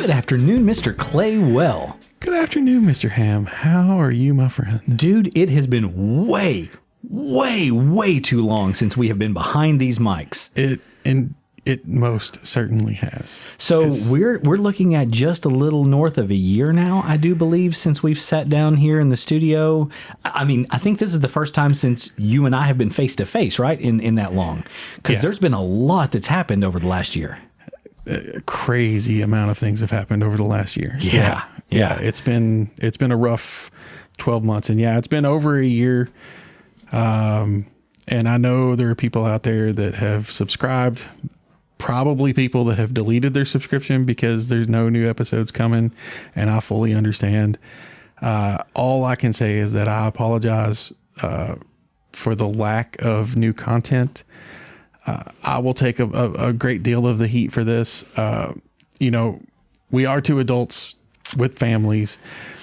Good afternoon, Mr. Clay Well. Good afternoon, Mr. Ham. How are you, my friend? Dude, it has been way too long since we have been behind these mics. It most certainly has. So we're looking at just a little north of a year now, I do believe, since we've sat down here in the studio. I mean, I think this is the first time since you and I have been face to face, right? In that long, because there's been a lot that's happened over the last year. A crazy amount of things have happened over the last year. Yeah. It's been a rough 12 months, and it's been over a year. And I know there are people out there that have subscribed, probably people that have deleted their subscription because there's no new episodes coming, and I fully understand. All I can say is that I apologize for the lack of new content. I will take a great deal of the heat for this. We are two adults with families.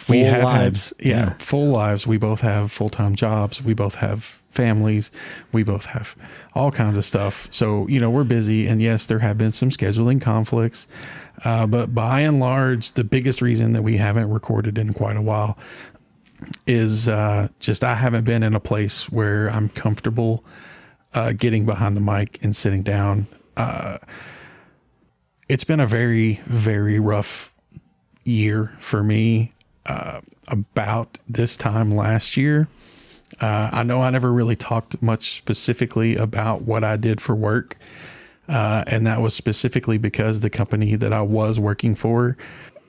We have lives. Full lives. We both have full-time jobs. We both have families. We both have all kinds of stuff. So, we're busy, and yes, there have been some scheduling conflicts. But by and large, the biggest reason that we haven't recorded in quite a while is just I haven't been in a place where I'm comfortable getting behind the mic and sitting down. It's been a very, very rough year for me. About this time last year, I know I never really talked much specifically about what I did for work. And that was specifically because the company that I was working for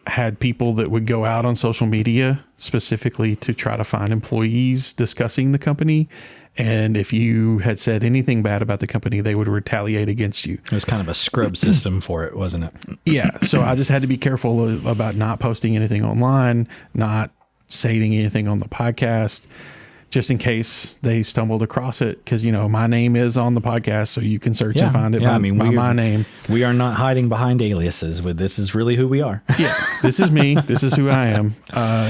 had people that would go out on social media specifically to try to find employees discussing the company. And if you had said anything bad about the company, they would retaliate against you. It was kind of a scrub system for it, wasn't it? Yeah. So I just had to be careful about not posting anything online, not saying anything on the podcast, just in case they stumbled across it. Because, my name is on the podcast, so you can search and find it by my name. We are not hiding behind aliases. This is really who we are. Yeah. This is me. This is who I am.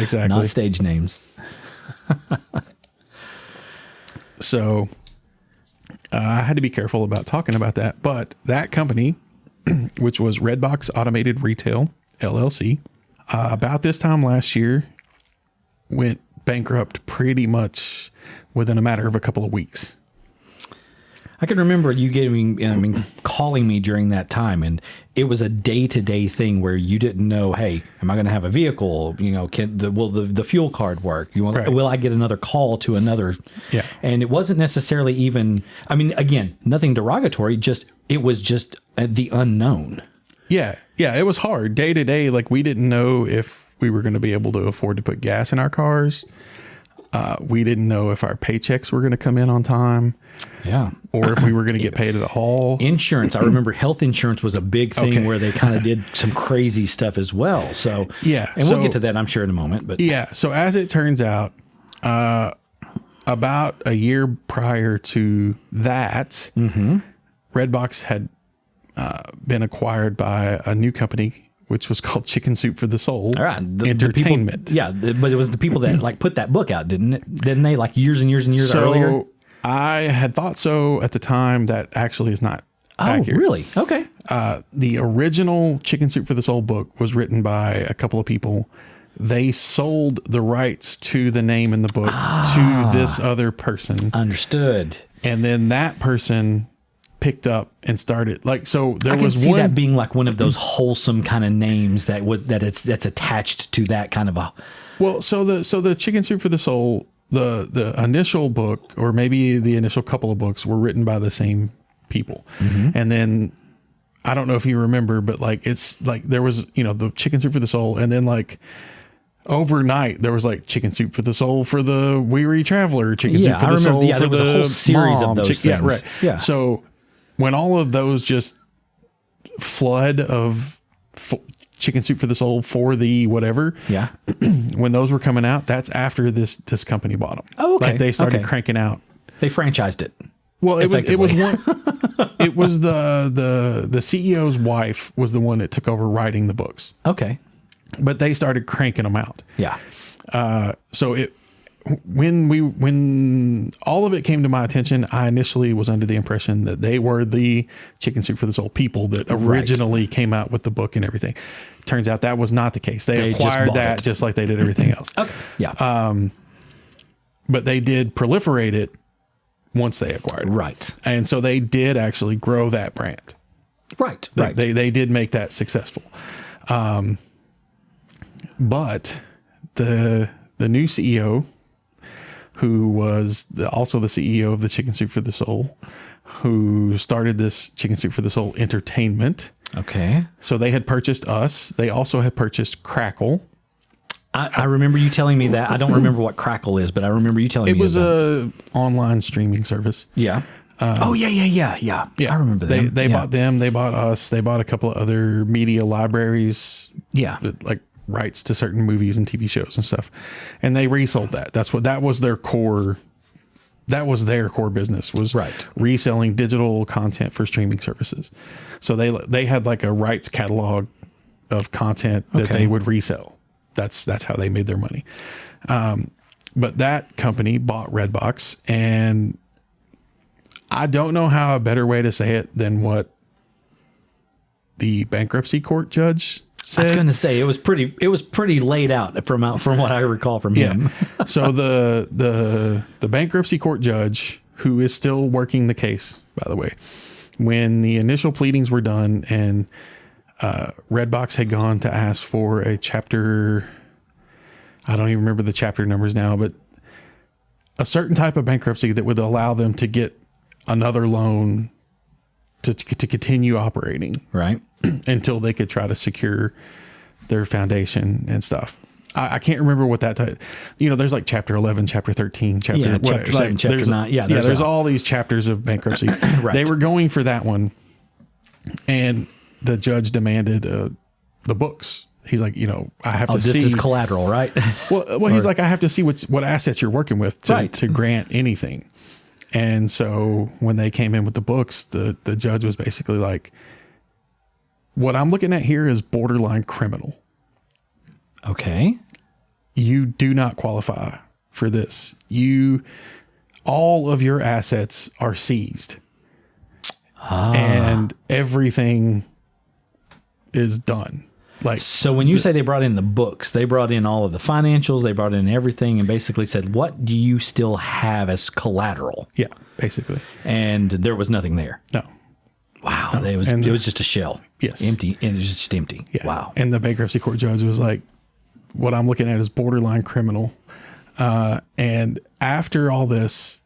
Exactly. Not stage names. So I had to be careful about talking about that. But that company, which was Redbox Automated Retail, LLC, about this time last year, went bankrupt pretty much within a matter of a couple of weeks. I can remember you calling me during that time, and it was a day-to-day thing where you didn't know, hey, am I going to have a vehicle? Will the fuel card work? Will I get another call to another? Yeah. And it wasn't necessarily even, again, nothing derogatory, it was just the unknown. Yeah. Yeah. It was hard day to day. Like, we didn't know if we were going to be able to afford to put gas in our cars. We didn't know if our paychecks were going to come in on time. Yeah. Or if we were going to get paid at all. Insurance. I remember health insurance was a big thing where they kind of did some crazy stuff as well. So, yeah. And we'll get to that, I'm sure, in a moment. But yeah. So as it turns out, about a year prior to that, Redbox had been acquired by a new company, which was called Chicken Soup for the Soul. All right. Entertainment. But it was the people that put that book out, didn't they? Like years and years and years earlier? I had thought so at the time. That actually is not accurate. Oh, really? Okay. The original Chicken Soup for the Soul book was written by a couple of people. They sold the rights to the name in the book to this other person. Understood. And then that person picked up and started there was see that being like one of those wholesome kind of names that's attached to that kind of a. Well, so the Chicken Soup for the Soul, the initial book, or maybe the initial couple of books, were written by the same people. And then I don't know if you remember, but it's like there was, the Chicken Soup for the Soul, and then overnight there was Chicken Soup for the Soul for the weary traveler, Chicken Soup for the Soul for there was a whole series of those things. Yeah, right. Yeah. So when all of those just flood of Chicken Soup for the Soul for the whatever, when those were coming out, that's after this company bought them. Oh, okay. They started cranking out. They franchised it. Well, it was the CEO's wife was the one that took over writing the books. Okay. But they started cranking them out. Yeah. So when all of it came to my attention, I initially was under the impression that they were the Chicken Soup for the Soul people that originally came out with the book and everything. Turns out that was not the case. They acquired that just like they did everything else. Okay. Yeah. But they did proliferate it once they acquired it. Right. And so they did actually grow that brand. Right. They did make that successful. But the new CEO, who was also the CEO of the Chicken Soup for the Soul, who started this Chicken Soup for the Soul Entertainment. Okay. So they had purchased us. They also had purchased Crackle. I remember you telling me that. I don't remember what Crackle is, but I remember you telling me it was a online streaming service. Yeah. Yeah. I remember that. They bought them. They bought us. They bought a couple of other media libraries. Yeah. Like rights to certain movies and TV shows and stuff. And they resold that. That was their core business, was reselling digital content for streaming services. So they had like a rights catalog of content that they would resell. That's how they made their money. But that company bought Redbox, and I don't know how a better way to say it than what the bankruptcy court judge said. I was going to say it was pretty laid out from what I recall from him. So the bankruptcy court judge, who is still working the case, by the way, when the initial pleadings were done and Redbox had gone to ask for a chapter, I don't even remember the chapter numbers now, but a certain type of bankruptcy that would allow them to get another loan to continue operating. Right. Until they could try to secure their foundation and stuff. I can't remember what that type, there's like chapter 11, chapter 13, chapter 7, chapter 9. Yeah. There's all these chapters of bankruptcy. Right. They were going for that one. And the judge demanded the books. He's like, I have to see. This is collateral, right? Well, he's like, I have to see what assets you're working with to grant anything. And so when they came in with the books, the judge was basically like, what I'm looking at here is borderline criminal. Okay. You do not qualify for this. All of your assets are seized. And everything is done. Like, so when you say they brought in the books, they brought in all of the financials, they brought in everything, and basically said, what do you still have as collateral? Yeah, basically. And there was nothing there. No. Wow. No. It was just a shell. Yes. Empty. And it was just empty. Yeah. Wow. And the bankruptcy court judge was like, what I'm looking at is borderline criminal. And after all this,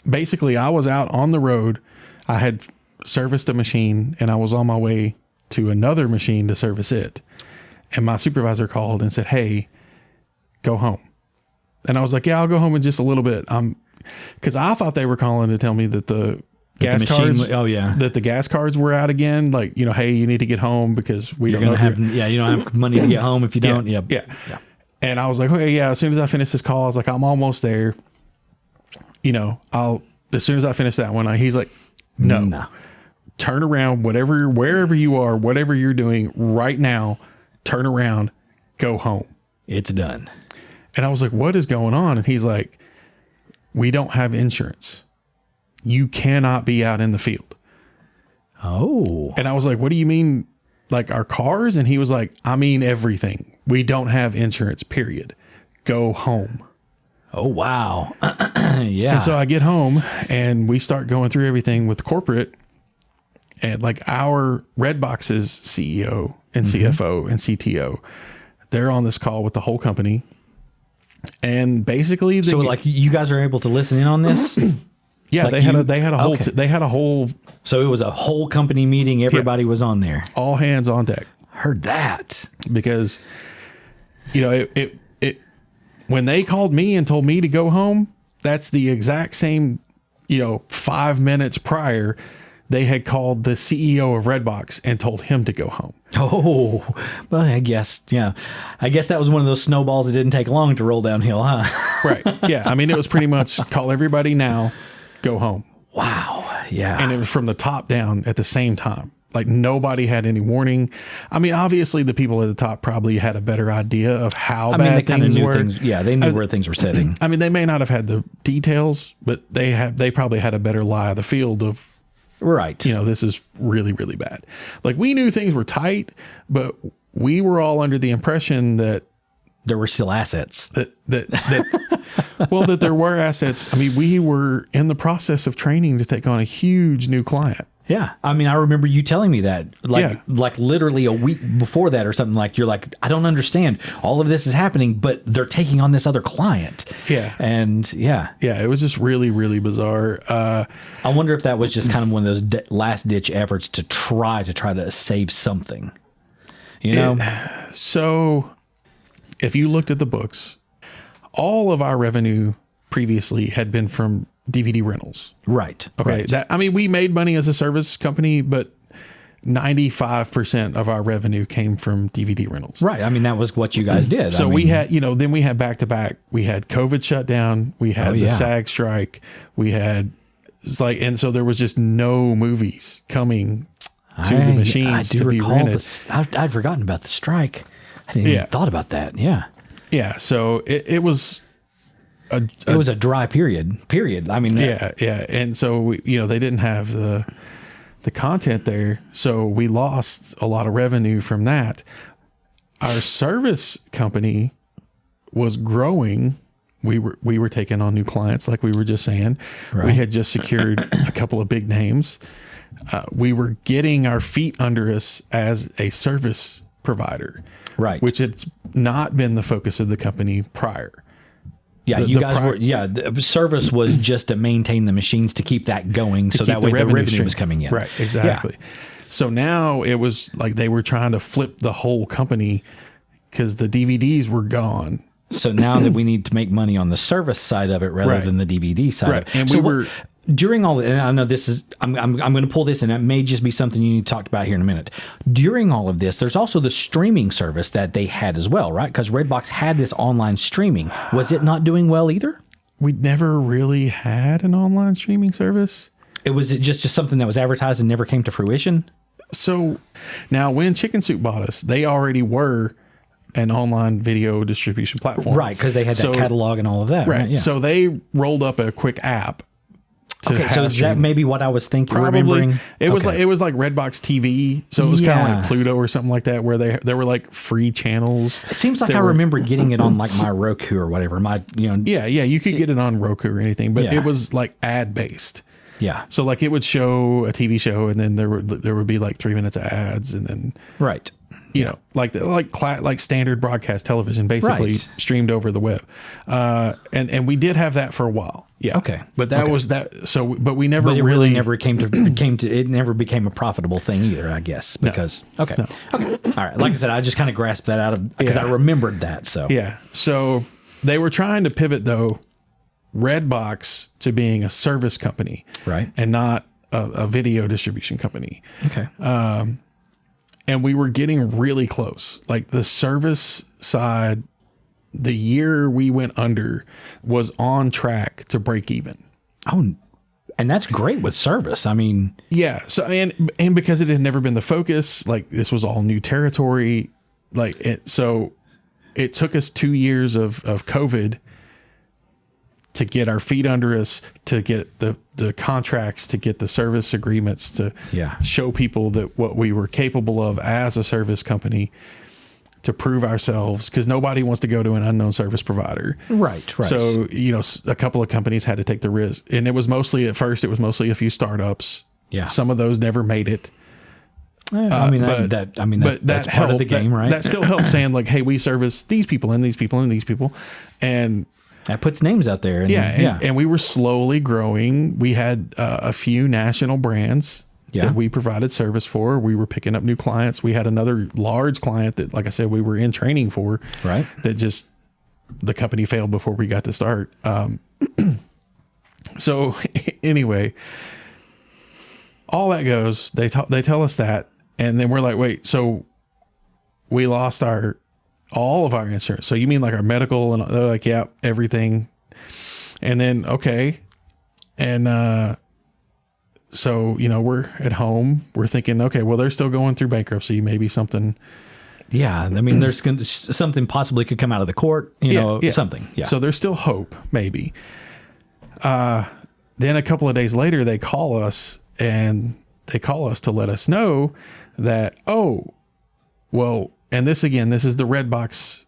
basically I was out on the road. I had serviced a machine and I was on my way to another machine to service it. And my supervisor called and said, hey, go home. And I was like, yeah, I'll go home in just a little bit. Cause I thought they were calling to tell me that the gas cards, that the gas cards were out again. Like, hey, you need to get home because you don't have money to get home if you don't. Yeah. And I was like, okay, yeah. As soon as I finish this call, I was like, I'm almost there. As soon as I finish that one, he's like, no. Turn around, wherever you are, whatever you're doing right now, turn around, go home. It's done. And I was like, what is going on? And he's like, we don't have insurance. You cannot be out in the field. Oh. And I was like, what do you mean? Like our cars? And he was like, I mean, everything. We don't have insurance, period. Go home. Oh, wow. Yeah. And so I get home and we start going through everything with corporate. And like our Redbox's CEO and CFO and CTO, they're on this call with the whole company. And basically, so like you guys are able to listen in on this. Yeah, like they had a whole. So it was a whole company meeting. Everybody was on there. All hands on deck. Heard that because, it when they called me and told me to go home, that's the exact same. 5 minutes prior, they had called the CEO of Redbox and told him to go home. Oh, well, I guess that was one of those snowballs that didn't take long to roll downhill, huh? Right. Yeah. I mean, it was pretty much call everybody now, go home. Wow. Yeah. And it was from the top down at the same time. Like nobody had any warning. I mean, obviously the people at the top probably had a better idea of how they bad kind of things knew were. things. Yeah, they knew where things were sitting. I mean, they may not have had the details, but they probably had a better lie of the field of, Right. this is really, really bad. Like we knew things were tight, but we were all under the impression that there were still assets. that there were assets. I mean, we were in the process of training to take on a huge new client. Yeah. I mean, I remember you telling me that like literally a week before that or something. Like you're like, I don't understand. All of this is happening, but they're taking on this other client. Yeah. And yeah, it was just really, really bizarre. I wonder if that was just kind of one of those last ditch efforts to try to save something, So if you looked at the books, all of our revenue previously had been from DVD rentals. Right. Okay. Right. We made money as a service company, but 95% of our revenue came from DVD rentals. Right. I mean, that was what you guys did. So we had, then we had back to back. We had COVID shutdown. We had the SAG strike. We had and so there was just no movies coming to the machines to be rented. I'd forgotten about the strike. I didn't even thought about that. Yeah. Yeah. So it was it was a dry period. I mean, And so they didn't have the content there. So we lost a lot of revenue from that. Our service company was growing. We were taking on new clients, like we were just saying. Right. We had just secured a couple of big names. We were getting our feet under us as a service provider, right? Which it's not been the focus of the company prior. Yeah, the service was just to maintain the machines to keep that going, so that way the revenue was coming in. Right, exactly. Yeah. So now it was like they were trying to flip the whole company because the DVDs were gone. So now that we need to make money on the service side of it rather than the DVD side of it. And so during all, and I know this is, I'm going to pull this, and it may just be something you need to talk about here in a minute. During all of this, there's also the streaming service that they had as well, right? Because Redbox had this online streaming. Was it not doing well either? We never really had an online streaming service. It was just something that was advertised and never came to fruition. So now when Chicken Soup bought us, they already were an online video distribution platform. Right, because they had that catalog and all of that. Right. Yeah. So they rolled up a quick app. Okay, so is that maybe what I was thinking? Probably. Remembering? It was like Redbox TV, so it was kind of like Pluto or something like that, where there were like free channels. It seems like I remember getting it on like my Roku or whatever. Yeah, you could get it on Roku or anything, but it was like ad based. Yeah. So like it would show a TV show, and then there would be like 3 minutes of ads, and then right. Like standard broadcast television, basically streamed over the web, and we did have that for a while. Yeah. Okay. But that was that. So, but we never but it really never came to it never became a profitable thing either, I guess, because okay. All right. Like I said, I just kind of grasped that out of because I remembered that. So yeah. So they were trying to pivot though, Redbox to being a service company, right, and not a video distribution company. Okay. And we were getting really close. Like the service side, the year we went under was on track to break even. Oh, and that's great with service. I mean, yeah. So, and because it had never been the focus, like this was all new territory. So it took us 2 years of COVID to get our feet under us, to get the contracts, to get the service agreements, to show people that what we were capable of as a service company, to prove ourselves, because nobody wants to go to an unknown service provider. Right. So, a couple of companies had to take the risk, and it was mostly a few startups. Yeah. Some of those never made it. That's part of the game, right? That still helps saying like, hey, we service these people and these people and these people. And that puts names out there. And we were slowly growing. We had a few national brands that we provided service for. We were picking up new clients. We had another large client that, like I said, we were in training for. Right. That just, the company failed before we got to start. So anyway, all that goes, they tell us that. And then we're like, wait, so we lost all of our insurance. So you mean like our medical? And they're like, yeah, everything. And then, okay. And, So, we're at home. We're thinking, okay, well, they're still going through bankruptcy. Maybe something. Yeah. I mean, there's something possibly could come out of the court, something. Yeah. So there's still hope, maybe. Then a couple of days later, they call us to let us know that, and this is the red box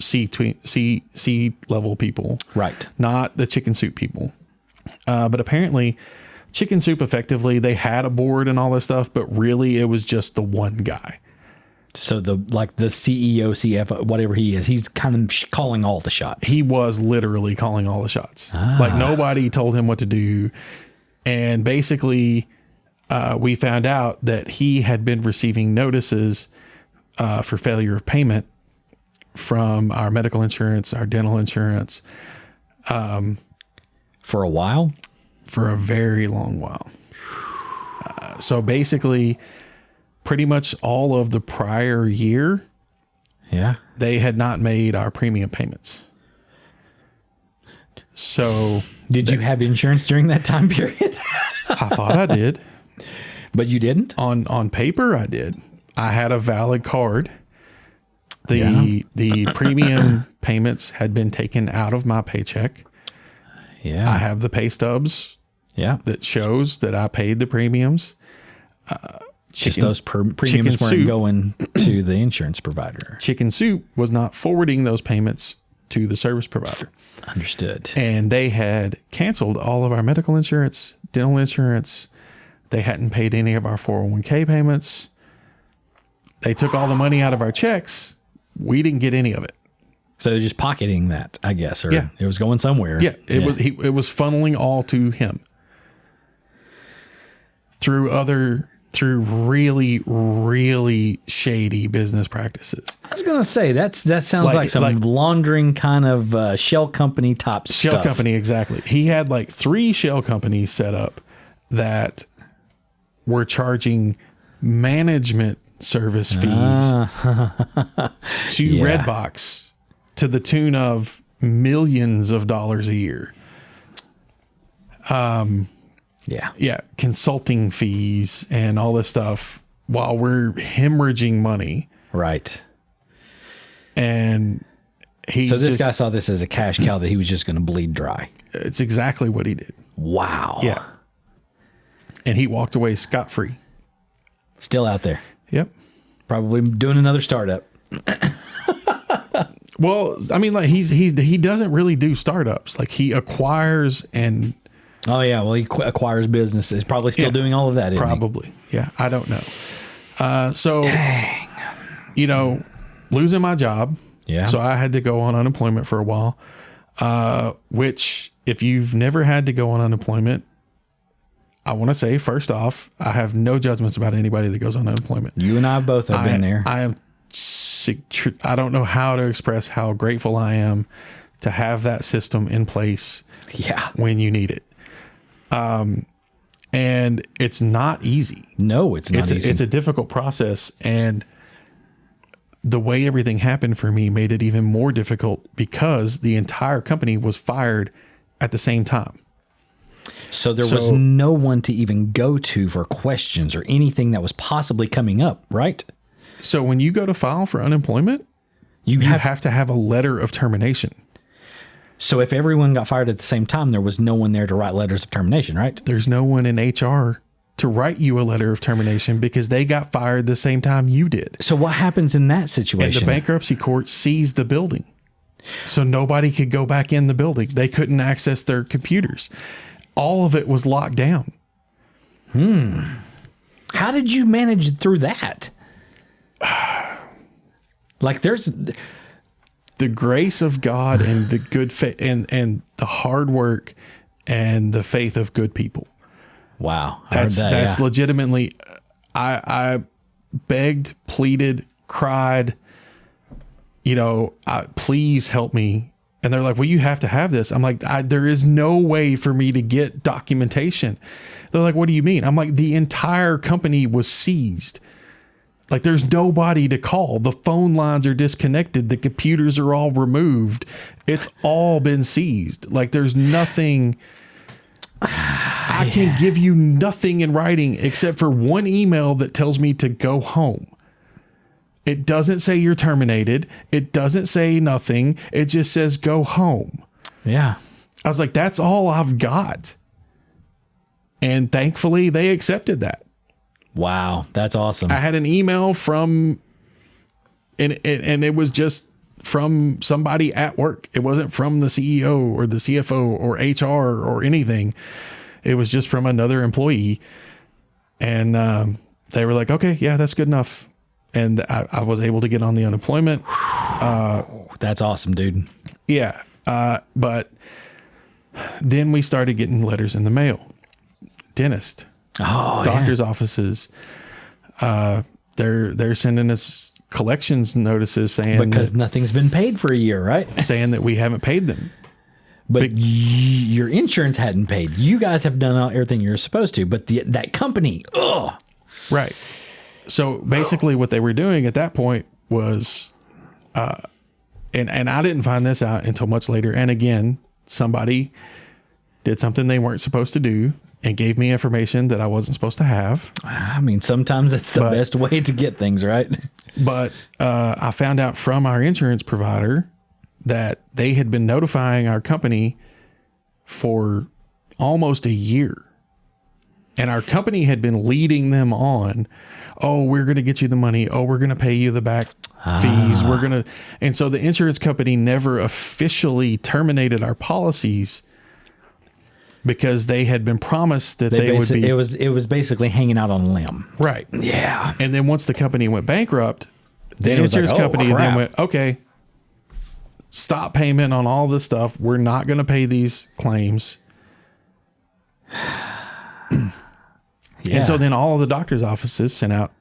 C level people, right? Not the chicken soup people. But apparently chicken soup, effectively, they had a board and all this stuff, but really it was just the one guy. So the CEO, CFO, whatever he is, he's kind of calling all the shots. He was literally calling all the shots. Like nobody told him what to do. And basically, we found out that he had been receiving notices for failure of payment from our medical insurance, our dental insurance. For a while? For a very long while. So basically, pretty much all of the prior year, they had not made our premium payments. So did you have insurance during that time period? I thought I did. But you didn't? On paper, I did. I had a valid card. The premium payments had been taken out of my paycheck. Yeah. I have the pay stubs. Yeah. That shows that I paid the premiums. Just those premiums weren't going to the insurance provider. Chicken Soup was not forwarding those payments to the service provider. Understood. And they had canceled all of our medical insurance, dental insurance. They hadn't paid any of our 401k payments. They took all the money out of our checks. We didn't get any of it. So they're just pocketing that, I guess, or it was going somewhere. Yeah, it was funneling all to him through really, really shady business practices. I was going to say that sounds like some laundering kind of shell company top stuff. Shell company, exactly. He had 3 shell companies set up that were charging management service fees to Redbox to the tune of millions of dollars a year. Consulting fees and all this stuff while we're hemorrhaging money. Right. And so this guy saw this as a cash cow that he was just going to bleed dry. It's exactly what he did. Wow. Yeah. And he walked away scot-free. Still out there. Yep. Probably doing another startup. Well, I mean, he doesn't really do startups. He acquires and. Oh yeah, well he acquires businesses. Probably still doing all of that. Probably, yeah. I don't know. So, dang, losing my job. Yeah. So I had to go on unemployment for a while. Which, if you've never had to go on unemployment, I want to say first off, I have no judgments about anybody that goes on unemployment. You and I both have been there. I am. I don't know how to express how grateful I am to have that system in place. Yeah. When you need it. And it's not easy. No, it's not easy. It's a difficult process. And the way everything happened for me made it even more difficult because the entire company was fired at the same time. So there was no one to even go to for questions or anything that was possibly coming up, right? So when you go to file for unemployment, you have to have a letter of termination. So if everyone got fired at the same time, there was no one there to write letters of termination, right? There's no one in HR to write you a letter of termination because they got fired the same time you did. So what happens in that situation? And the bankruptcy court seized the building. So nobody could go back in the building. They couldn't access their computers. All of it was locked down. How did you manage through that? There's the grace of God and the good faith and the hard work and the faith of good people. Wow. That's legitimately, I begged, pleaded, cried, please help me. And they're like, well, you have to have this. I'm like, there is no way for me to get documentation. They're like, what do you mean? I'm like, the entire company was seized. There's nobody to call. The phone lines are disconnected. The computers are all removed. It's all been seized. There's nothing. I can give you nothing in writing except for one email that tells me to go home. It doesn't say you're terminated. It doesn't say nothing. It just says go home. Yeah. I was like, that's all I've got. And thankfully they accepted that. Wow. That's awesome. I had an email from, and it was just from somebody at work. It wasn't from the CEO or the CFO or HR or anything. It was just from another employee. And they were like, okay, yeah, that's good enough. And I was able to get on the unemployment. That's awesome, dude. Yeah. But then we started getting letters in the mail. Dentist, doctor's offices. They're sending us collections notices saying because nothing's been paid for a year, right? saying that we haven't paid them. But your insurance hadn't paid. You guys have done everything you're supposed to, but that company, Right. So basically what they were doing at that point was, and I didn't find this out until much later. And again, somebody did something they weren't supposed to do and gave me information that I wasn't supposed to have. I mean, sometimes that's the best way to get things, right? But I found out from our insurance provider that they had been notifying our company for almost a year. And our company had been leading them on, oh, we're going to get you the money. Oh, we're going to pay you the back fees. We're going to. And so the insurance company never officially terminated our policies because they had been promised that they would be. It was basically hanging out on a limb. Right. Yeah. And then once the company went bankrupt, the Then it was insurance like, oh, company crap. then went, okay, stop payment on all this stuff. We're not going to pay these claims. Yeah. And so then all of the doctor's offices sent out,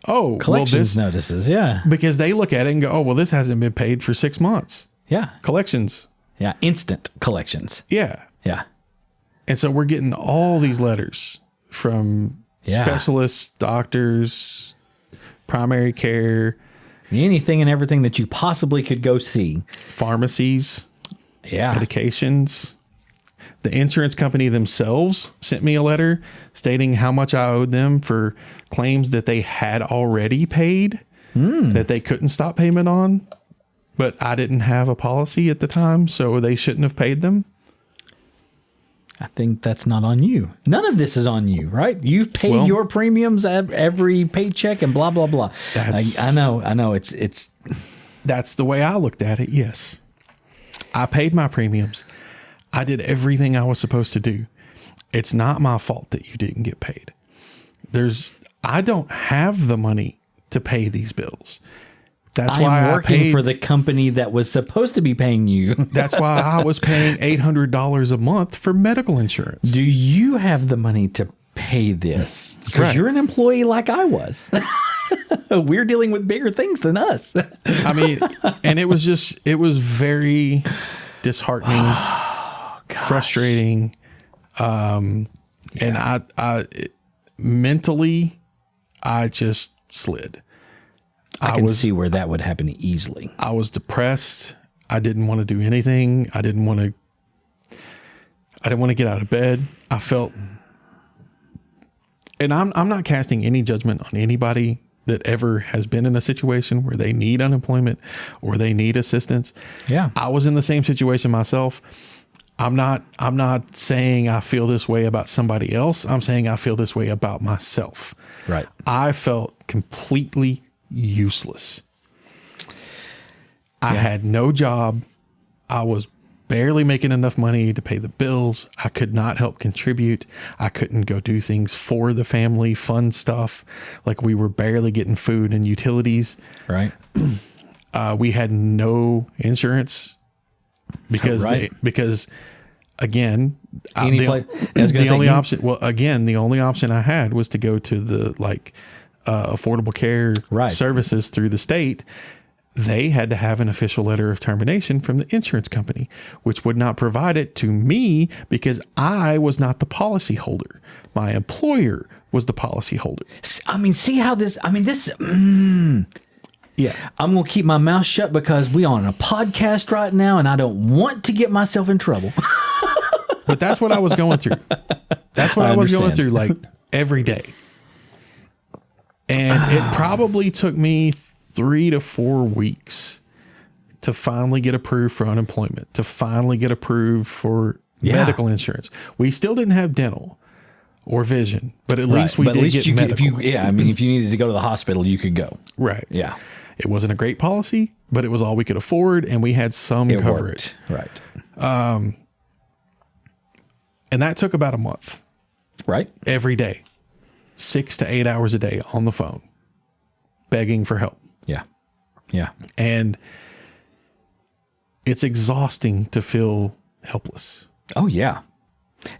Collections notices. Yeah. because they look at it and go, oh, well, this hasn't been paid for 6 months. Yeah. Collections. Yeah. Instant collections. Yeah. Yeah. And so we're getting all these letters from Yeah. specialists, doctors, primary care, Anything and everything that you possibly could go see. pharmacies, Yeah. medications. The insurance company themselves sent me a letter stating how much I owed them for claims that they had already paid, that they couldn't stop payment on, but I didn't have a policy at the time, so they shouldn't have paid them. I think that's not on you. None of this is on you, right? You've paid your premiums every paycheck and blah, blah, blah. I know. It's That's the way I looked at it. Yes. I paid my premiums. I did everything I was supposed to do. It's not my fault that you didn't get paid. I don't have the money to pay these bills. That's why I'm I working paid for the company that was supposed to be paying you. That's why I was paying $800 a month for medical insurance. Do you have the money to pay this? Because Right. you're an employee like I was. We're dealing with bigger things than us. I mean, and it was very disheartening, frustrating. And I mentally, I just slid. I can see where that would happen easily. I was depressed. I didn't want to do anything. I didn't want to get out of bed. I felt, and I'm not casting any judgment on anybody that ever has been in a situation where they need unemployment or they need assistance. Yeah. I was in the same situation myself. I'm not saying I feel this way about somebody else. I'm saying I feel this way about myself. Right. I felt completely useless. I had no job. I was barely making enough money to pay the bills. I could not help contribute. I couldn't go do things for the family, fun stuff. Like we were barely getting food and utilities. Right. We had no insurance because Right. again, the only option. Well, again, the only option I had was to go to the affordable care services through the state. They had to have an official letter of termination from the insurance company, which would not provide it to me because I was not the policy holder. My employer was the policy holder. See how this, Yeah. I'm going to keep my mouth shut because we are on a podcast right now and I don't want to get myself in trouble. But that's what I was going through. That's what I was going through like every day. And it probably took me 3 to 4 weeks to finally get approved for unemployment, to finally get approved for medical insurance. We still didn't have dental or vision, but at least we did get medical. If you needed to go to the hospital, you could go. Right. Yeah. It wasn't a great policy, but it was all we could afford, and we had some coverage. Worked. Right. And that took about a month. Right. Every day, 6 to 8 hours a day on the phone, begging for help. Yeah. Yeah. And it's exhausting to feel helpless. Oh, yeah.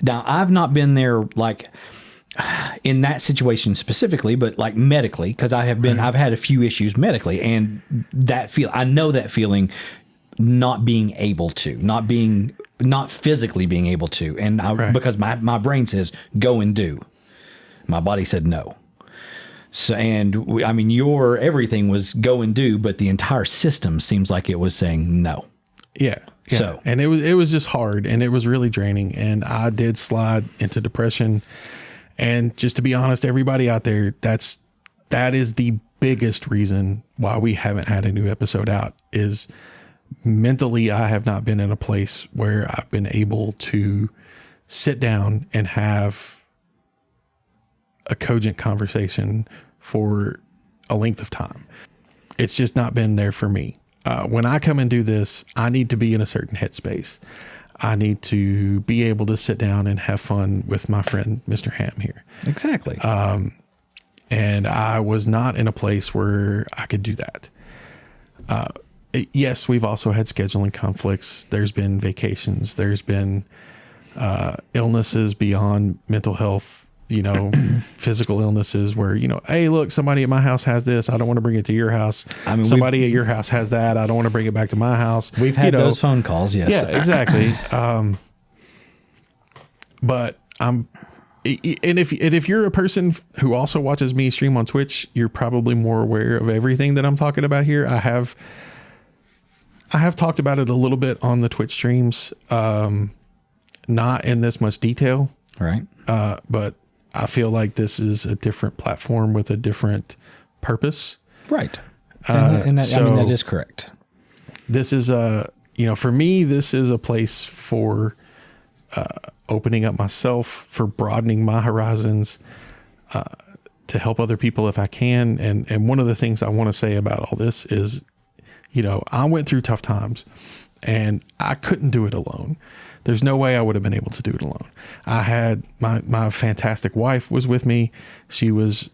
Now, I've not been there like in that situation specifically, but like medically, because I've had a few issues medically, and I know that feeling, not being able to, not physically being able to. And because my brain says, go and do. My body said no. So, your everything was go and do, but the entire system seems like it was saying no. Yeah. So, and it was just hard, and it was really draining, and I did slide into depression. And just to be honest, everybody out there, that is the biggest reason why we haven't had a new episode out, is mentally I have not been in a place where I've been able to sit down and have a cogent conversation for a length of time. It's just not been there for me. When I come and do this, I need to be in a certain headspace. I need to be able to sit down and have fun with my friend, Mr. Ham here. Exactly. And I was not in a place where I could do that. Yes, we've also had scheduling conflicts. There's been vacations. There's been illnesses beyond mental health, physical illnesses where, hey, look, somebody at my house has this. I don't want to bring it to your house. Somebody at your house has that. I don't want to bring it back to my house. We've had those phone calls. Yes. Yeah, exactly. But if you're a person who also watches me stream on Twitch, you're probably more aware of everything that I'm talking about here. I have talked about it a little bit on the Twitch streams, not in this much detail. Right. But I feel like this is a different platform with a different purpose. Right. That is correct. This is for me, this is a place for opening up myself, for broadening my horizons, to help other people if I can. And one of the things I want to say about all this is, I went through tough times and I couldn't do it alone. There's no way I would have been able to do it alone. I had my fantastic wife was with me. She was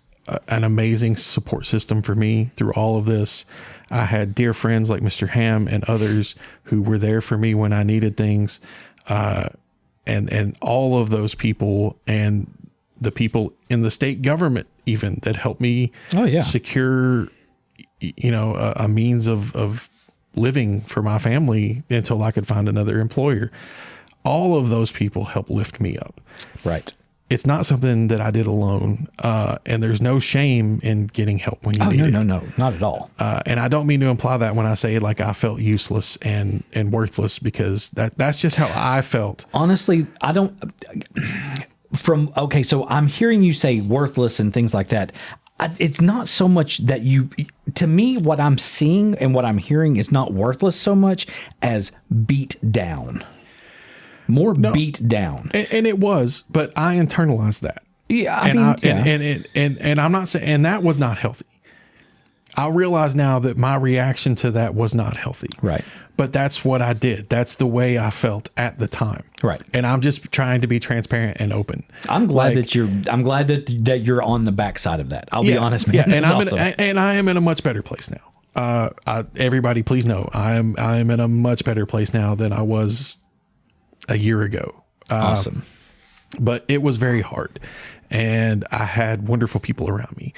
an amazing support system for me through all of this. I had dear friends like Mr. Ham and others who were there for me when I needed things. And all of those people, and the people in the state government even, that helped me secure, a means of living for my family until I could find another employer. All of those people helped lift me up. Right. It's not something that I did alone. And there's no shame in getting help when you need it. No, not at all. And I don't mean to imply that when I say like I felt useless and worthless, because that's just how I felt. Honestly, I don't so I'm hearing you say worthless and things like that. It's not so much that to me, what I'm seeing and what I'm hearing is not worthless so much as beat down. Beat down. And it was, but I internalized that. Yeah. And I'm not saying, and that was not healthy. I realize now that my reaction to that was not healthy. Right. But that's what I did. That's the way I felt at the time. Right. And I'm just trying to be transparent and open. I'm glad that you're on the backside of that. I'll be honest, man. Yeah. And I am in a much better place now. Everybody, please know I am in a much better place now than I was a year ago. Awesome. But it was very hard, and I had wonderful people around me.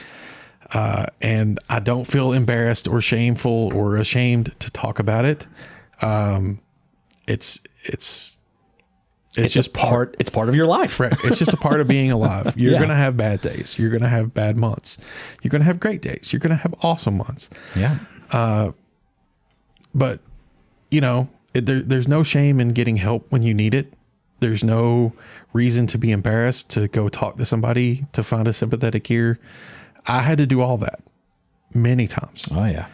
And I don't feel embarrassed or shameful or ashamed to talk about it. It's just it's part of your life. Right. It's just a part of being alive. You're going to have bad days. You're going to have bad months. You're going to have great days. You're going to have awesome months. Yeah. But there's no shame in getting help when you need it. There's no reason to be embarrassed to go talk to somebody to find a sympathetic ear. I had to do all that many times. Oh yeah.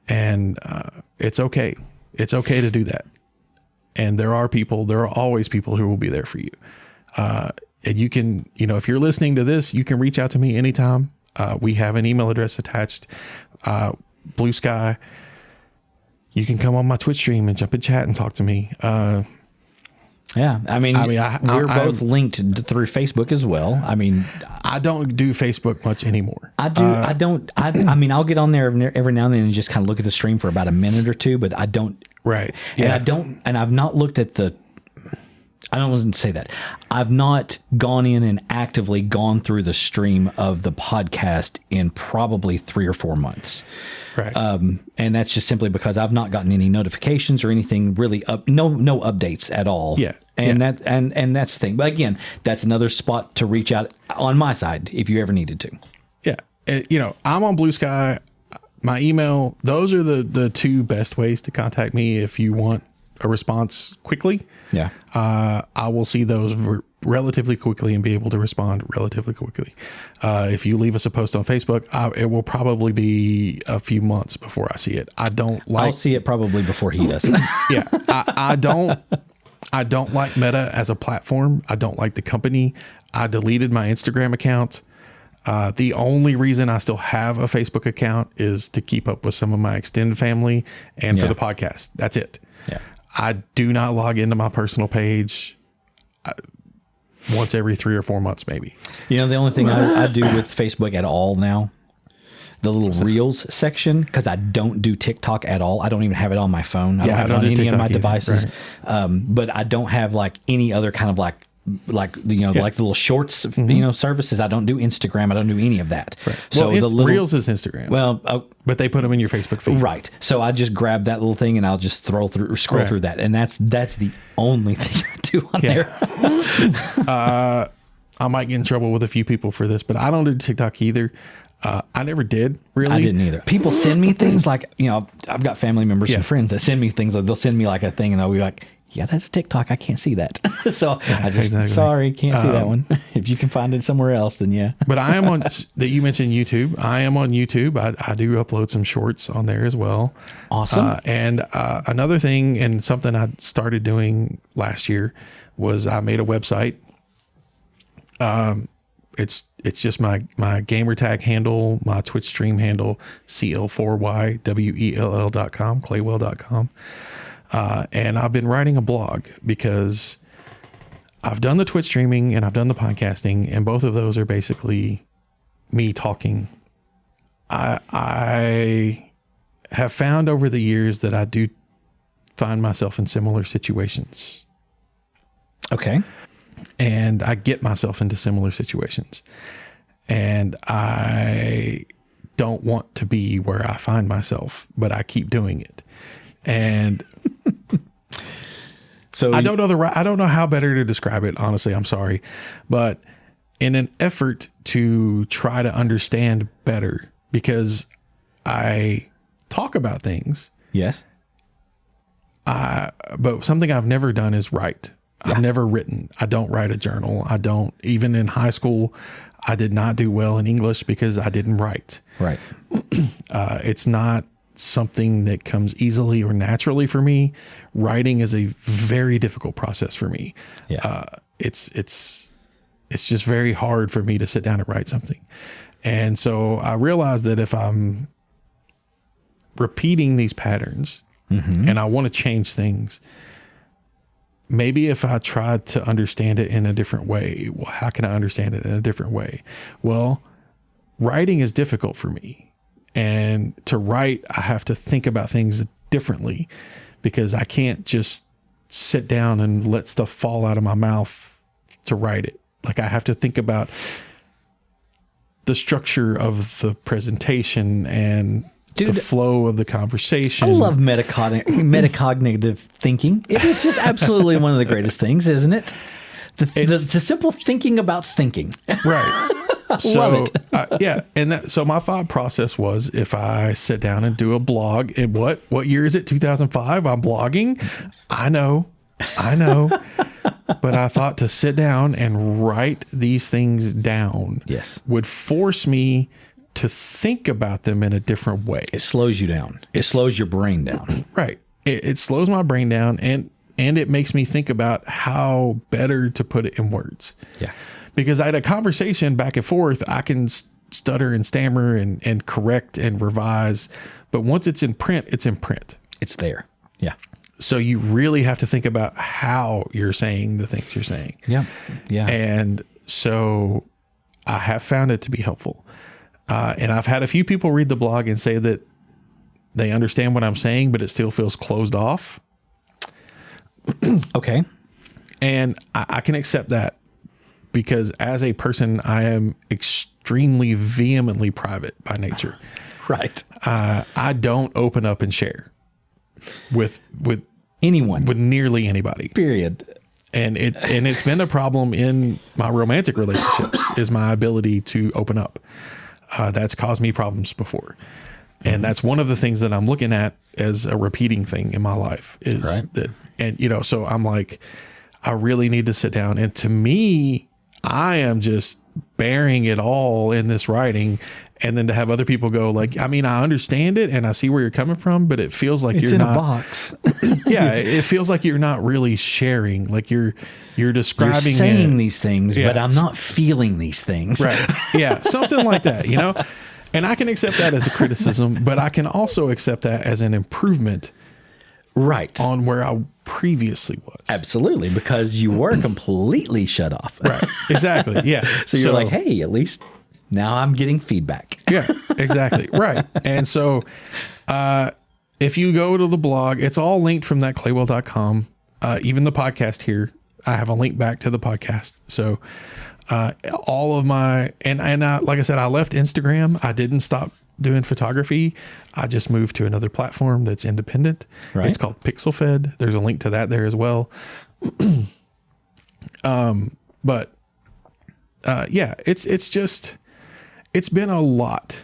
And it's okay. It's okay to do that. And there are always people who will be there for you. And you can, if you're listening to this, you can reach out to me anytime. We have an email address attached, Blue Sky. You can come on my Twitch stream and jump in chat and talk to me. Yeah. We're both linked through Facebook as well. I don't do Facebook much anymore. I do. I'll get on there every now and then and just kind of look at the stream for about a minute or two, but I don't. Right. And Yeah. and I've not looked at I don't want to say that. I've not gone in and actively gone through the stream of the podcast in probably 3 or 4 months. Right. And that's just simply because I've not gotten any notifications or anything really no updates at all. Yeah. And that's the thing. But again, that's another spot to reach out on my side if you ever needed to. Yeah. I'm on Blue Sky. My email, those are the two best ways to contact me if you want a response quickly. Yeah. I will see those relatively quickly and be able to respond relatively quickly. If you leave us a post on Facebook, it will probably be a few months before I see it. I'll see it probably before he does. Yeah. I don't like Meta as a platform. I don't like the company. I deleted my Instagram account. The only reason I still have a Facebook account is to keep up with some of my extended family and for the podcast. That's it. Yeah. I do not log into my personal page once every 3 or 4 months, maybe. The only thing I do with Facebook at all now, the little Reels section, because I don't do TikTok at all. I don't even have it on my phone. I don't have it on any of my devices. Right. But I don't have any other kind of like the little shorts, services. I don't do Instagram. I don't do any of that. Right. So Reels is Instagram. Well, but they put them in your Facebook feed. Right. So I just grab that little thing and I'll just scroll through that. And that's the only thing I do on there. I might get in trouble with a few people for this, but I don't do TikTok either. I never did, really. I didn't either. People send me things like, I've got family members and friends that send me things. Like they'll send me like a thing and I'll be like, yeah, that's TikTok. I can't see that. So I just, sorry, can't see that one. If you can find it somewhere else, then yeah. But I am on, that you mentioned YouTube. I am on YouTube. I do upload some shorts on there as well. Awesome. And another thing, and something I started doing last year, was I made a website. It's just my gamer tag handle, my Twitch stream handle, CL4YWELL.com, claywell.com. And I've been writing a blog because I've done the Twitch streaming and I've done the podcasting, and both of those are basically me talking. I have found over the years that I do find myself in similar situations. Okay. And I get myself into similar situations, and I don't want to be where I find myself, but I keep doing it. And so I don't know how better to describe it. Honestly, I'm sorry, but in an effort to try to understand better, because I talk about things. Yes. But something I've never done is write. Yeah. I've never written. I don't write a journal. I don't, even in high school, I did not do well in English because I didn't write. Right. It's not something that comes easily or naturally for me. Writing is a very difficult process for me. Yeah. It's just very hard for me to sit down and write something. And so I realized that if I'm repeating these patterns and I want to change things, maybe if I tried to understand it in a different way, well, how can I understand it in a different way? Well, writing is difficult for me. And to write, I have to think about things differently, because I can't just sit down and let stuff fall out of my mouth to write it. Like, I have to think about the structure of the presentation and the flow of the conversation. I love metacognitive thinking. It is just absolutely one of the greatest things, isn't it? The simple thinking about thinking. Right. Love it. Yeah. And so my thought process was, if I sit down and do a blog, and what year is it? 2005. I'm blogging. I know I know. But I thought to sit down and write these things down Yes. would force me to think about them in a different way. It slows you down. It slows your brain down. Right. It slows my brain down, and it makes me think about how better to put it in words. Yeah. Because I had a conversation back and forth. I can stutter and stammer and correct and revise. But once it's in print, it's in print. It's there. Yeah. So you really have to think about how you're saying the things you're saying. Yeah. Yeah. And so I have found it to be helpful. And I've had a few people read the blog and say that they understand what I'm saying, but it still feels closed off. Okay. And I can accept that, because as a person, I am extremely vehemently private by nature. Right. I don't open up and share with Anyone. with nearly anybody. Period. And it's been a problem in my romantic relationships, is my ability to open up. That's caused me problems before. And that's one of the things that I'm looking at as a repeating thing in my life is Right. that, and so I'm like, I really need to sit down. And to me, I am just bearing it all in this writing. And then to have other people go like, I mean, I understand it and I see where you're coming from, but it feels like It's you're in not, a box. yeah, it feels like you're not really sharing. Like you're describing You're saying it. these things, but Yeah. I'm not feeling these things. Right. Yeah. Something like that, and I can accept that as a criticism, but I can also accept that as an improvement Right. on where I previously was. Absolutely. Because you were completely shut off. Right. Exactly. Yeah. So you're like, hey, at least now I'm getting feedback. Yeah, exactly. Right. And so, if you go to the blog, it's all linked from thatclaywell.com. Even the podcast here, I have a link back to the podcast. So, all of my, and I, like I said, I left Instagram. I didn't stop doing photography. I just moved to another platform that's independent. Right. It's called PixelFed. There's a link to that there as well. But yeah, it's been a lot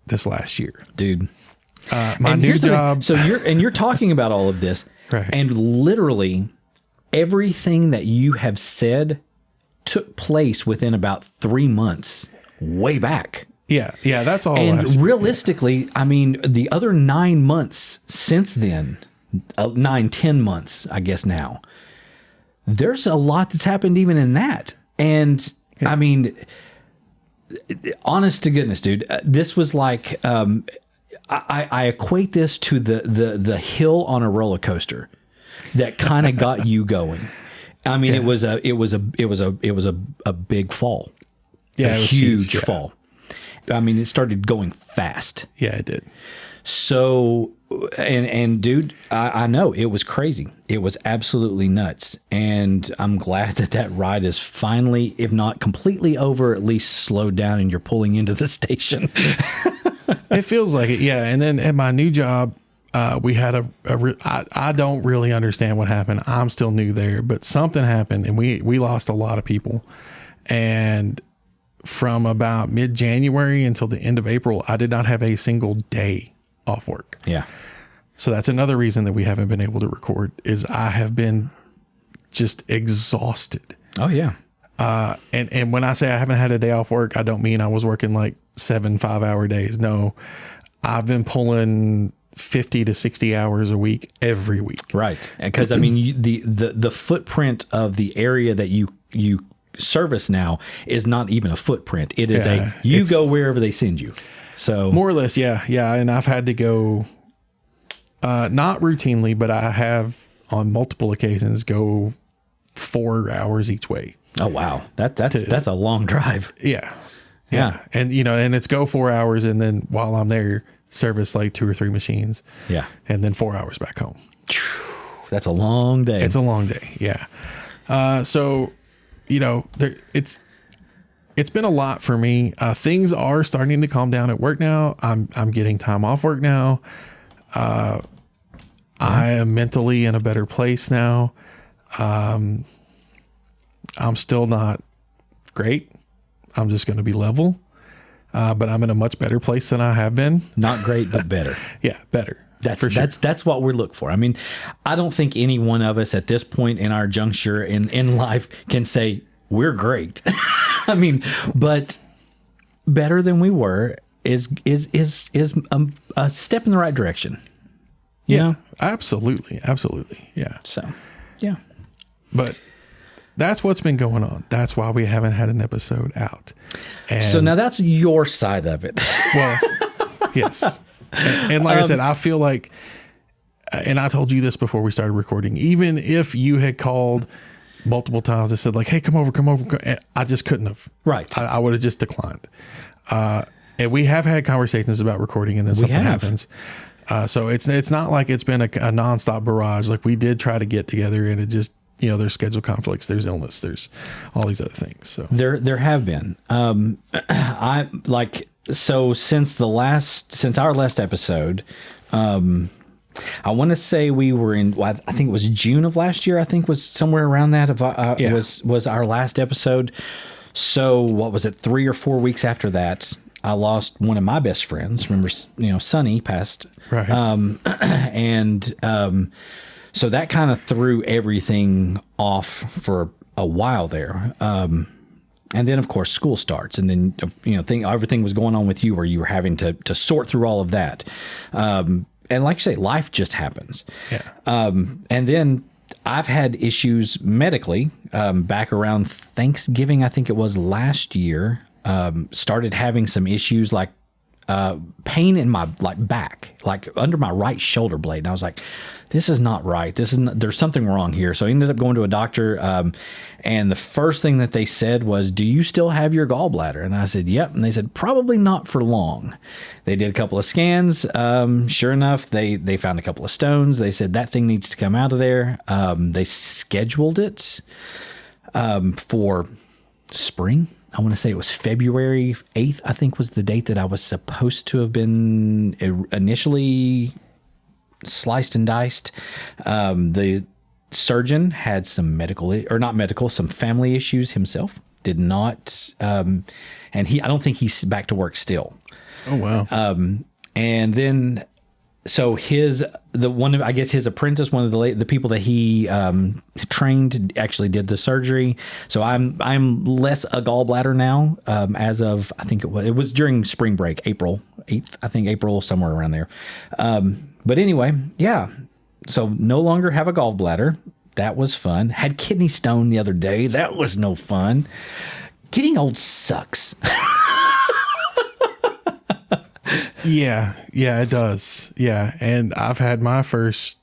this last year. Dude. My And new here's the thing. job. So you're talking about all of this. Right. And literally everything that you have said took place within about 3 months way back. Yeah. That's all. And last year. realistically, I mean, the other 9 months since then, 10 months, I guess now, there's a lot that's happened even in that. And I mean, honest to goodness, dude, this was like, I equate this to the hill on a roller coaster that kind of got you going. I mean, it was a big fall. Yeah, a it was huge yeah. fall. I mean, it started going fast. Yeah, it did. So, and dude, I know it was crazy. It was absolutely nuts. And I'm glad that ride is finally, if not completely over, at least slowed down and you're pulling into the station. It feels like it. Yeah. And then at my new job, we had I don't really understand what happened. I'm still new there, but something happened and we lost a lot of people. And from about mid-January until the end of April, I did not have a single day off work. Yeah. So that's another reason that we haven't been able to record is I have been just exhausted. Oh, yeah. And when I say I haven't had a day off work, I don't mean I was working like 7 5-hour days. No, I've been pulling 50 to 60 hours a week every week. Right. Because I mean, the footprint of the area that you service now is not even a footprint. It is you go wherever they send you. So more or less. Yeah. Yeah. And I've had to go, not routinely, but I have on multiple occasions go 4 hours each way. Oh, wow. That's a long drive. Yeah. Yeah. And and it's go 4 hours. And then while I'm there, service like 2 or 3 machines. Yeah. And then 4 hours back home. That's a long day. It's a long day. Yeah. So, it's been a lot for me. Things are starting to calm down at work now. I'm getting time off work now. I am mentally in a better place now. I'm still not great. I'm just going to be level. But I'm in a much better place than I have been. Not great, but better. Yeah, better. That's what we look for. I mean, I don't think any one of us at this point in our juncture in life can say we're great. I mean, but better than we were is a step in the right direction. You know? Absolutely. Yeah. So, yeah. But that's what's been going on. That's why we haven't had an episode out. And so now that's your side of it. Well, yes. And like I said, I feel like, and I told you this before we started recording, even if you had called multiple times and said like, hey, come over, I just couldn't have. Right. I would have just declined. And we have had conversations about recording and then something happens. So it's not like it's been a nonstop barrage. Like we did try to get together and it just, there's schedule conflicts, there's illness, there's all these other things. So there have been, so since our last episode, I want to say we were in, I think it was June of last year. I think was somewhere around that was our last episode. So what was it? 3 or 4 weeks after that, I lost one of my best friends. Remember, Sonny passed. Right. So that kind of threw everything off for a while there. And then, of course, school starts. And then, everything was going on with you where you were having to sort through all of that. And like you say, life just happens. Yeah. And then I've had issues medically back around Thanksgiving, I think it was last year. Started having some issues like pain in my back, like under my right shoulder blade. And I was like, this is not right. There's something wrong here. So I ended up going to a doctor. And the first thing that they said was, do you still have your gallbladder? And I said, yep. And they said, probably not for long. They did a couple of scans. Sure enough, they found a couple of stones. They said that thing needs to come out of there. They scheduled it for spring. I want to say it was February 8th, I think was the date that I was supposed to have been initially sliced and diced. The surgeon had some some family issues himself. Did not, and I don't think he's back to work still. Oh, wow. And then, so his apprentice, one of the people that he trained, actually did the surgery. So I'm less a gallbladder now, as of, I think it was during spring break, April 8th, I think April, somewhere around there. But anyway, yeah. So no longer have a gallbladder. That was fun. Had kidney stone the other day. That was no fun. Getting old sucks. Yeah, it does. Yeah, and I've had my first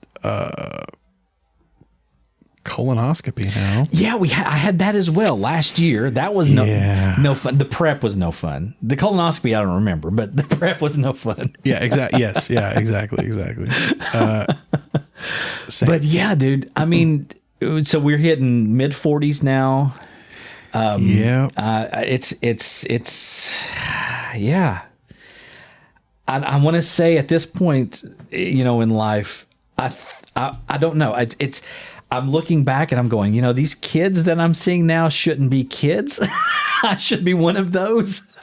colonoscopy now. Yeah, I had that as well last year. That was no fun. The prep was no fun. The colonoscopy I don't remember, but the prep was no fun. Yeah, exactly. Yes, yeah, exactly. But yeah, dude. I mean, so we're hitting mid 40s now. It's yeah. I want to say at this point, in life, I don't know. I'm looking back and I'm going, these kids that I'm seeing now shouldn't be kids. I should be one of those.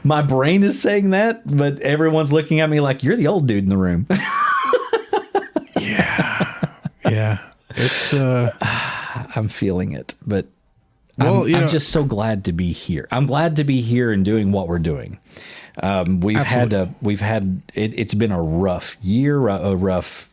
My brain is saying that, but everyone's looking at me like you're the old dude in the room. Yeah. It's I'm feeling it, but well, I'm just so glad to be here. I'm glad to be here and doing what we're doing. It's been a rough year, a rough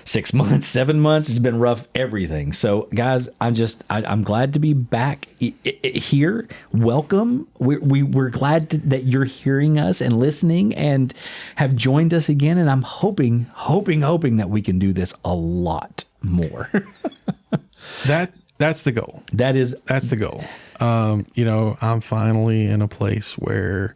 6 months, 7 months. It's been rough, everything. So guys, I'm glad to be back here. Welcome. We're glad that you're hearing us and listening and have joined us again. And I'm hoping that we can do this a lot more. That's the goal. That's the goal. I'm finally in a place where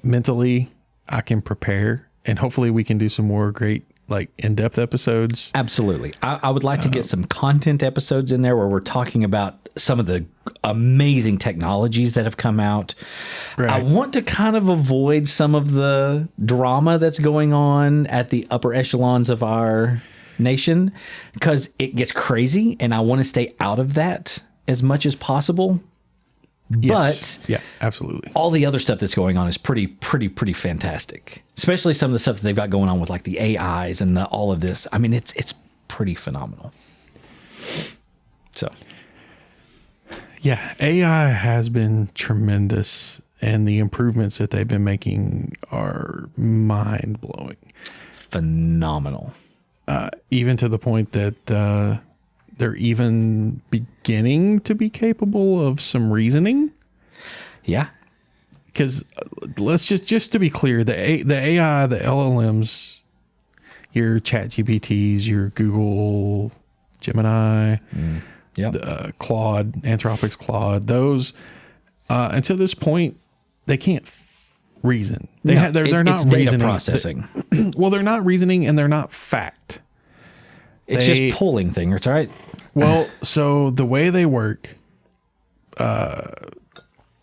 mentally I can prepare, and hopefully we can do some more great, like, in-depth episodes. Absolutely. I would like to get some content episodes in there where we're talking about some of the amazing technologies that have come out. Right. I want to kind of avoid some of the drama that's going on at the upper echelons of our nation because it gets crazy, and I want to stay out of that as much as possible. Yes. But yeah, absolutely. all the other stuff that's going on is pretty fantastic. Especially some of the stuff that they've got going on with like the AIs and all of this. I mean, it's pretty phenomenal. So, yeah, AI has been tremendous, and the improvements that they've been making are mind blowing. Phenomenal. Even to the point that they're even beginning to be capable of some reasoning. Yeah. Because let's just to be clear, the AI, the LLMs, your ChatGPTs, your Google Gemini, Claude, Anthropic's Claude, those until this point they can't reason. They're not reasoning. Data processing. Well, they're not reasoning, and they're not fact. It's just pulling things, right? Well, so the way they work on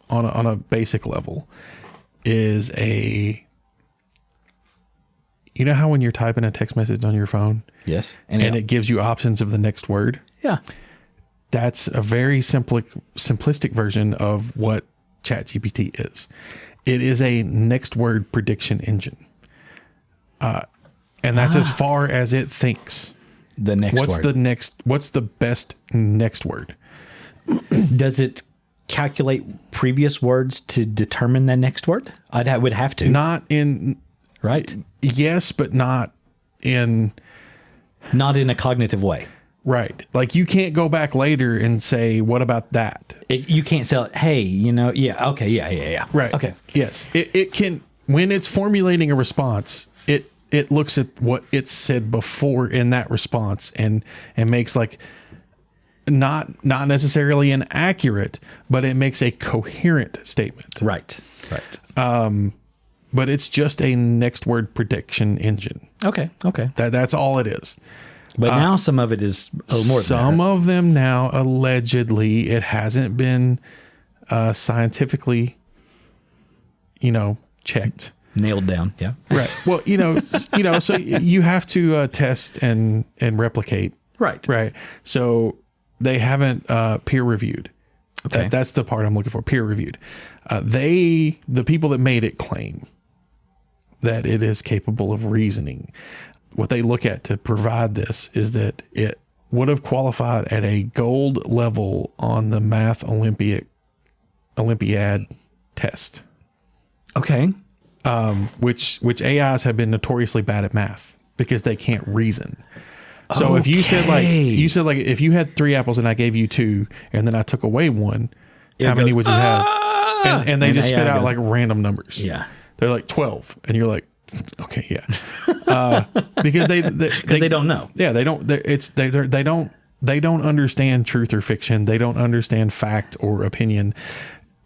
a basic level is you know how when you're typing a text message on your phone? Yes. And it gives you options of the next word? Yeah. That's a very simplistic version of what ChatGPT is. It is a next word prediction engine. And that's as far as it thinks. The next word. What's the best next word? Does it calculate previous words to determine that next word? Would have to. Not in... Right? Yes, but not in a cognitive way. Right. Like you can't go back later and say, what about that? You can't say, hey, yeah. Okay. Yeah. Right. Okay. Yes. It can, when it's formulating a response, it looks at what it said before in that response and makes like not necessarily an accurate, but it makes a coherent statement. Right. But it's just a next word prediction engine. Okay. That's all it is. But now some of it is a little more than some of them now, allegedly, it hasn't been scientifically, checked. Nailed down. Yeah. Right. Well, so you have to test and replicate. Right. Right. So they haven't peer reviewed. Okay. That's the part I'm looking for. Peer reviewed. The people that made it claim that it is capable of reasoning. What they look at to provide this is that it would have qualified at a gold level on the Math Olympiad test. Okay. Which AIs have been notoriously bad at math because they can't reason. So if you said if you had 3 apples and I gave you 2 and then I took away 1, how many would you have? And they just spit out like random numbers. Yeah. They're like 12 and you're like, okay, yeah. Because they don't know. Yeah, they don't. They don't understand truth or fiction. They don't understand fact or opinion.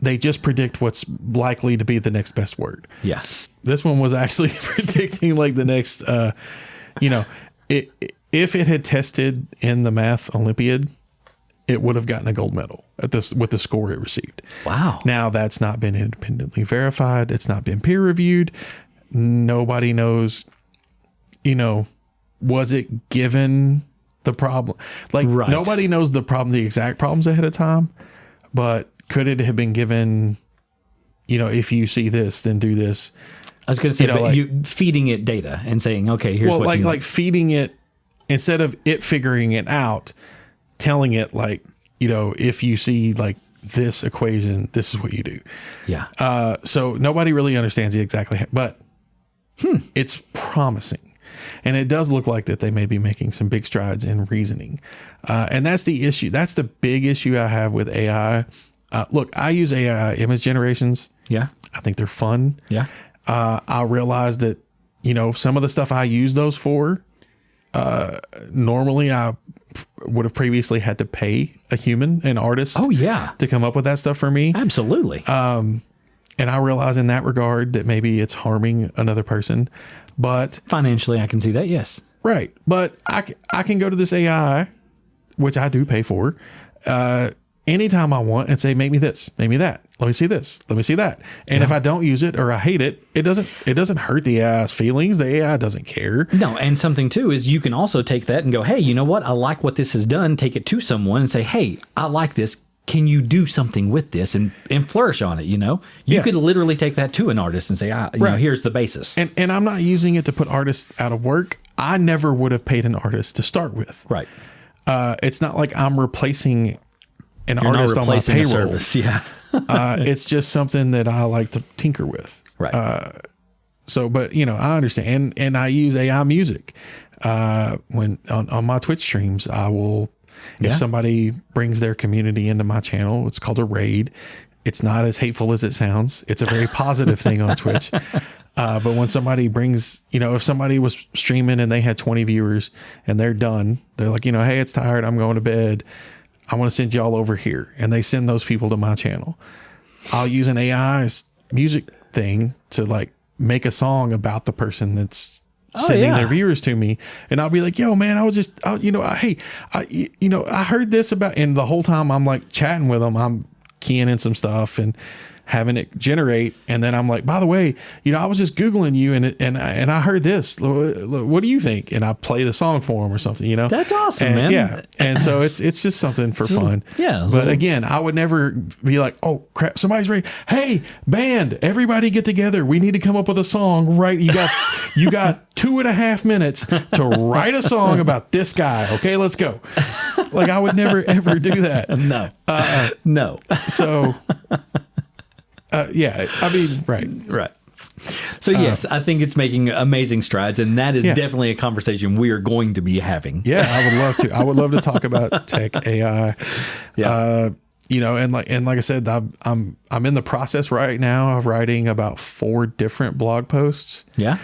They just predict what's likely to be the next best word. Yeah. This one was actually predicting like the next. If it had tested in the Math Olympiad, it would have gotten a gold medal with the score it received. Wow. Now that's not been independently verified. It's not been peer reviewed. Nobody knows, was it given the problem? Like nobody knows the exact problems ahead of time, but could it have been given, if you see this, then do this. I was going to say, you feeding it data and saying, okay, here's what you like feeding it instead of it figuring it out, telling it like, if you see like this equation, this is what you do. Yeah. So nobody really understands exactly, but it's promising. And it does look like that they may be making some big strides in reasoning. And that's the issue. That's the big issue I have with AI. Look, I use AI image generations. Yeah. I think they're fun. Yeah. I realize that, some of the stuff I use those for, normally I would have previously had to pay a human, an artist. Oh, yeah. To come up with that stuff for me. Absolutely. And I realize in that regard that maybe it's harming another person, but financially I can see that. Yes. Right. But I can go to this AI, which I do pay for, anytime I want and say, make me this, make me that. Let me see this. Let me see that. And if I don't use it or I hate it, it doesn't hurt the AI's feelings. The AI doesn't care. No. And something too is you can also take that and go, hey, you know what? I like what this has done. Take it to someone and say, hey, I like this. can you do something with this and flourish on it? You could literally take that to an artist and say, here's the basis. And I'm not using it to put artists out of work. I never would have paid an artist to start with. Right. It's not like I'm replacing an artist on my payroll. Service. Yeah. It's just something that I like to tinker with. Right. But I understand. And I use AI music. When on my Twitch streams, I will, if somebody brings their community into my channel, it's called a raid. It's not as hateful as it sounds. It's a very positive thing on Twitch. But when somebody brings, if somebody was streaming and they had 20 viewers and they're done, they're like, hey, it's tired. I'm going to bed. I want to send y'all over here. And they send those people to my channel. I'll use an AI music thing to like make a song about the person that's sending their viewers to me. And I'll be like, yo, man, I was just, hey, I heard this about, and the whole time I'm like chatting with them, I'm keying in some stuff and having it generate. And then I'm like, by the way, I was just Googling you and I heard this. What do you think? And I play the song for them or something, That's awesome, man. Yeah. And so it's just something for fun. Yeah. But again, I would never be like, oh crap, somebody's ready. Hey, band, everybody get together. We need to come up with a song, right? You got 2.5 minutes to write a song about this guy. Okay, let's go. Like I would never, ever do that. No. No. So, right. So yes, I think it's making amazing strides, and that is definitely a conversation we are going to be having. Yeah, I would love to. I would love to talk about tech, AI. Yeah. And like I said, I'm in the process right now of writing about 4 different blog posts. Yeah.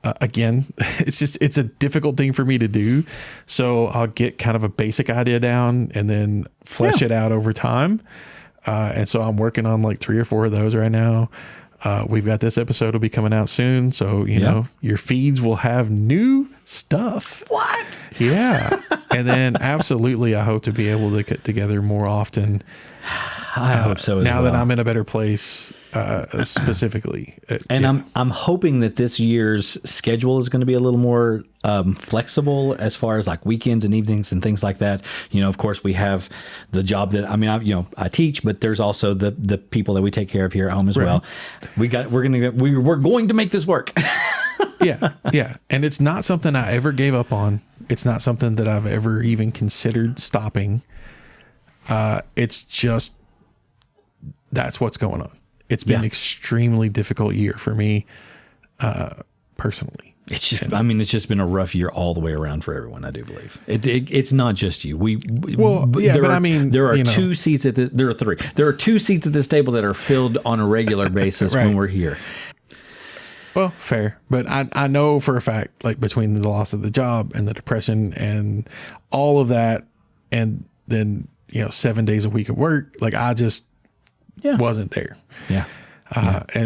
Again, it's a difficult thing for me to do. So I'll get kind of a basic idea down and then flesh it out over time. And so I'm working on like 3 or 4 of those right now. We've got this episode will be coming out soon. So, your feeds will have new stuff. What? Yeah. And then absolutely, I hope to be able to get together more often. I hope so as now well. that I'm in a better place, specifically. And I'm hoping that this year's schedule is going to be a little more flexible as far as like weekends and evenings and things like that. Of course, we have the job that I teach, but there's also the people that we take care of here at home as well. We're going to make this work. Yeah. And it's not something I ever gave up on. It's not something that I've ever even considered stopping. It's just, that's what's going on. It's been extremely difficult year for me, personally. It's just, it's just been a rough year all the way around for everyone. I do believe it's not just you. There are 2 seats there are 3. There are 2 seats at this table that are filled on a regular basis when we're here. Well, fair, but I know for a fact, like between the loss of the job and the depression and all of that, and then 7 days a week of work, like I just wasn't there. Yeah.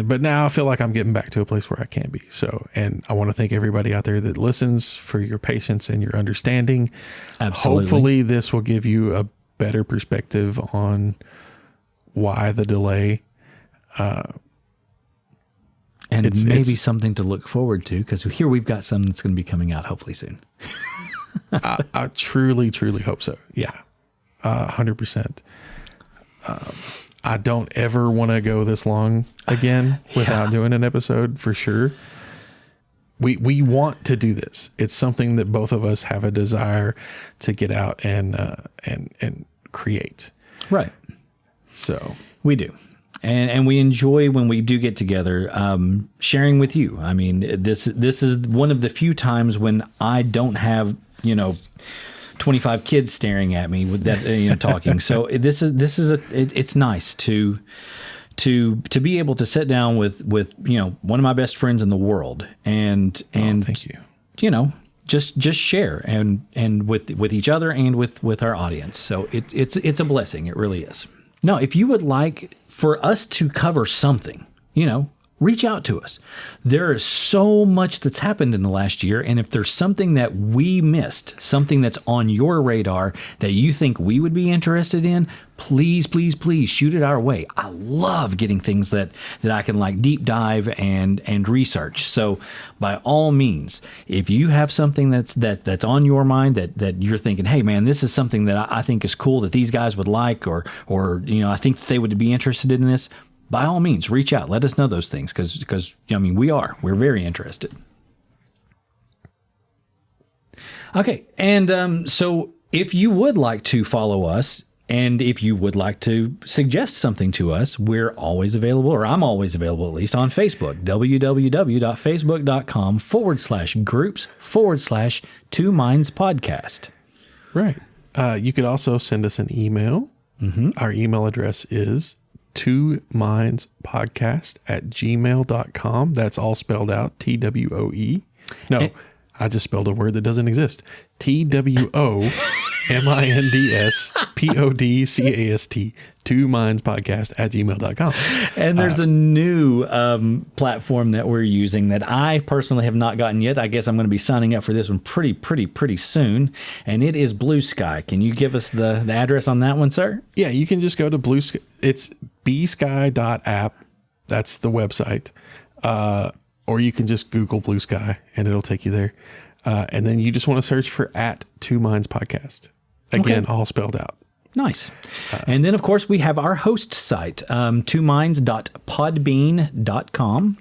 But now I feel like I'm getting back to a place where I can be. So, and I want to thank everybody out there that listens for your patience and your understanding. Absolutely. Hopefully this will give you a better perspective on why the delay. And maybe something to look forward to, because here we've got some that's going to be coming out hopefully soon. I truly, truly hope so. Yeah. 100%. I don't ever want to go this long again without doing an episode for sure. We want to do this. It's something that both of us have a desire to get out and create. Right. So we do. And we enjoy when we do get together, sharing with you. This is one of the few times when I don't have, 25 kids staring at me with that, talking. So it's nice to be able to sit down with one of my best friends in the world and thank you. Just share and with each other and with our audience. So it's a blessing. It really is. Now, if you would like for us to cover something, reach out to us. There is so much that's happened in the last year. And if there's something that we missed, something that's on your radar that you think we would be interested in, please, please, please shoot it our way. I love getting things that I can like deep dive and research. So by all means, if you have something that's on your mind that you're thinking, hey man, this is something that I think is cool that these guys would like, or I think that they would be interested in this, by all means, reach out. Let us know those things because we're very interested. Okay. And so if you would like to follow us and if you would like to suggest something to us, we're always available, or I'm always available at least on Facebook, www.facebook.com/groups/Two Minds Podcast. Right. You could also send us an email. Mm-hmm. Our email address is twomindspodcast@gmail.com. That's all spelled out. TWOE. No, I just spelled a word that doesn't exist. TWOMINDSPODCAST. twomindspodcast@gmail.com. And there's a new platform that we're using that I personally have not gotten yet. I guess I'm going to be signing up for this one pretty soon. And it is Blue Sky. Can you give us the address on that one, sir? Yeah, you can just go to Blue Sky. It's bsky.app. That's the website. Or you can just Google Blue Sky and it'll take you there. And then you just want to search for @Two Minds Podcast. Again, all spelled out. Nice. And then, of course, we have our host site, twominds.podbean.com.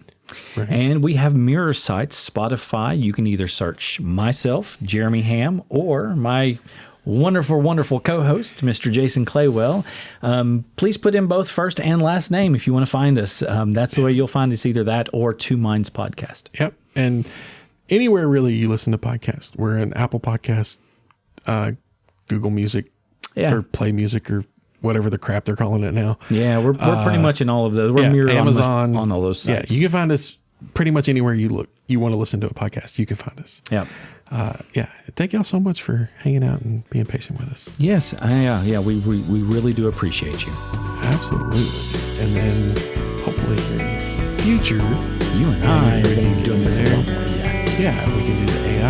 Right. And we have mirror sites, Spotify. You can either search myself, Jeremy Ham, or my wonderful, wonderful co-host, Mr. Jason Claywell. Please put in both first and last name if you want to find us. That's the way you'll find us, either that or Two Minds Podcast. Yep. And anywhere really you listen to podcasts. We're an Apple Podcast, Google Music, or Play Music, or whatever the crap they're calling it now. Yeah, we're pretty much in all of those. We're mirrored Amazon, on all those sites. Yeah, you can find us pretty much anywhere you look. You want to listen to a podcast, you can find us. Yeah. Thank y'all so much for hanging out and being patient with us. Yes. We really do appreciate you. Absolutely. And then hopefully in the future, you and I are going to be doing this a lot more. Yeah, we can do the AI